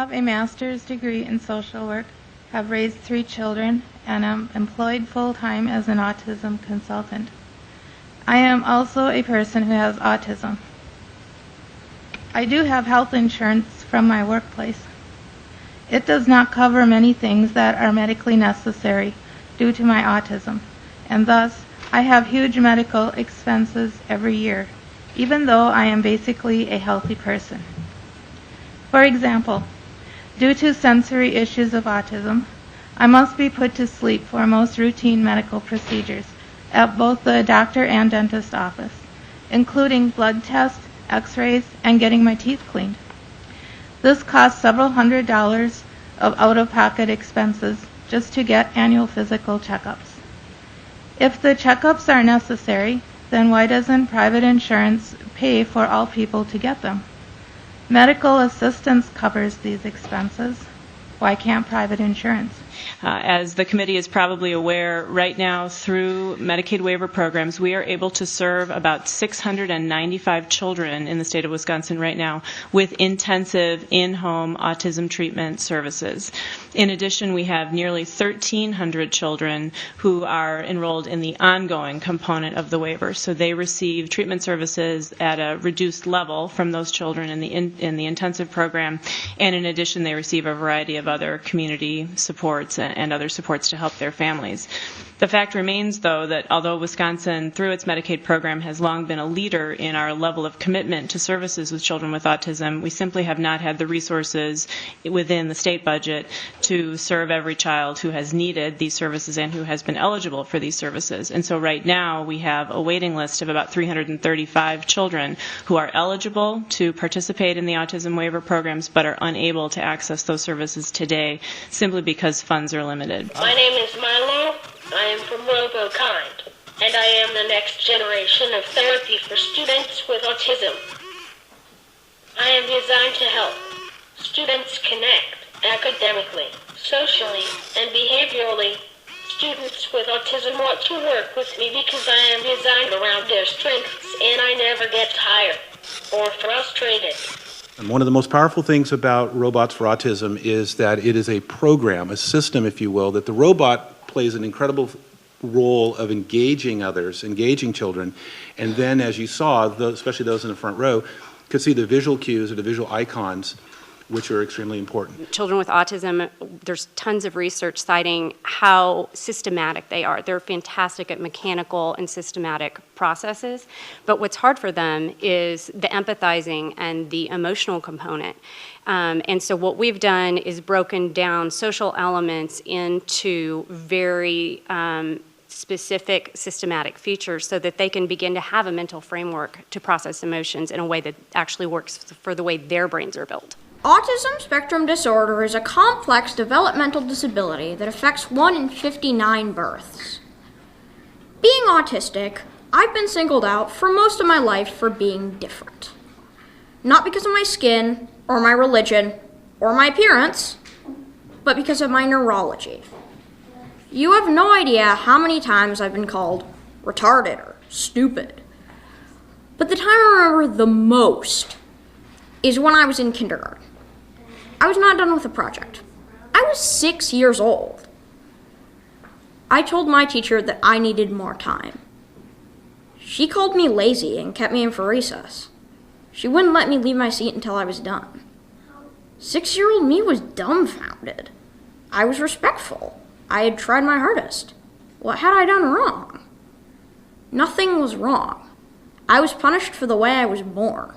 have a master's degree in social work, have raised 3 children, and am employed full-time as an autism consultant. I am also a person who has autism. I do have health insurance from my workplace. It does not cover many things that are medically necessary due to my autism, and thus I have huge medical expenses every year, even though I am basically a healthy person. For example, due to sensory issues of autism, I must be put to sleep for most routine medical procedures at both the doctor and dentist office, including blood tests, x-rays, and getting my teeth cleaned. This costs several $100s of out-of-pocket expenses just to get annual physical checkups. If the checkups are necessary, then why doesn't private insurance pay for all people to get them? Medical assistance covers these expenses. Why can't private insurance? As the committee is probably aware, right now through Medicaid waiver programs, we are able to serve about 695 children in the state of Wisconsin right now with intensive in-home autism treatment services. In addition, we have nearly 1,300 children who are enrolled in the ongoing component of the waiver. So they receive treatment services at a reduced level from those children in the intensive program, and in addition, they receive a variety of other community supports and other supports to help their families. The fact remains, though, that although Wisconsin, through its Medicaid program, has long been a leader in our level of commitment to services with children with autism, we simply have not had the resources within the state budget to serve every child who has needed these services and who has been eligible for these services. And so right now we have a waiting list of about 335 children who are eligible to participate in the autism waiver programs but are unable to access those services today simply because funds are limited. My name is Milo. I am from RoboKind, and I am the next generation of therapy for students with autism. I am designed to help students connect academically, socially, and behaviorally. Students with autism want to work with me because I am designed around their strengths, and I never get tired or frustrated. And one of the most powerful things about Robots for Autism is that it is a program, a system, if you will, that the robot plays an incredible role of engaging others, engaging children, and then, as you saw, especially those in the front row, could see the visual cues or the visual icons, which are extremely important. Children with autism, there's tons of research citing how systematic they are. They're fantastic at mechanical and systematic processes, but what's hard for them is the empathizing and the emotional component. And so what we've done is broken down social elements into very specific systematic features so that they can begin to have a mental framework to process emotions in a way that actually works for the way their brains are built. Autism spectrum disorder is a complex developmental disability that affects 1 in 59 births. Being autistic, I've been singled out for most of my life for being different. Not because of my skin, or my religion, or my appearance, but because of my neurology. You have no idea how many times I've been called retarded or stupid. But the time I remember the most is when I was in kindergarten. I was not done with a project. I was 6 years old. I told my teacher that I needed more time. She called me lazy and kept me in for recess. She wouldn't let me leave my seat until I was done. 6-year-old me was dumbfounded. I was respectful. I had tried my hardest. What had I done wrong? Nothing was wrong. I was punished for the way I was born.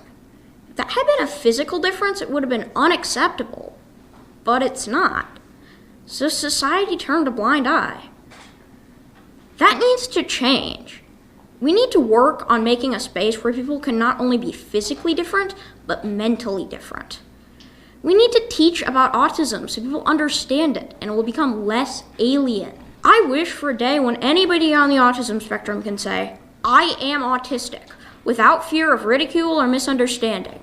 If that had been a physical difference, it would have been unacceptable. But it's not. So society turned a blind eye. That needs to change. We need to work on making a space where people can not only be physically different, but mentally different. We need to teach about autism so people understand it and it will become less alien. I wish for a day when anybody on the autism spectrum can say, I am autistic, without fear of ridicule or misunderstanding.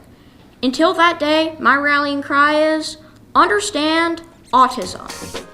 Until that day, my rallying cry is, understand autism.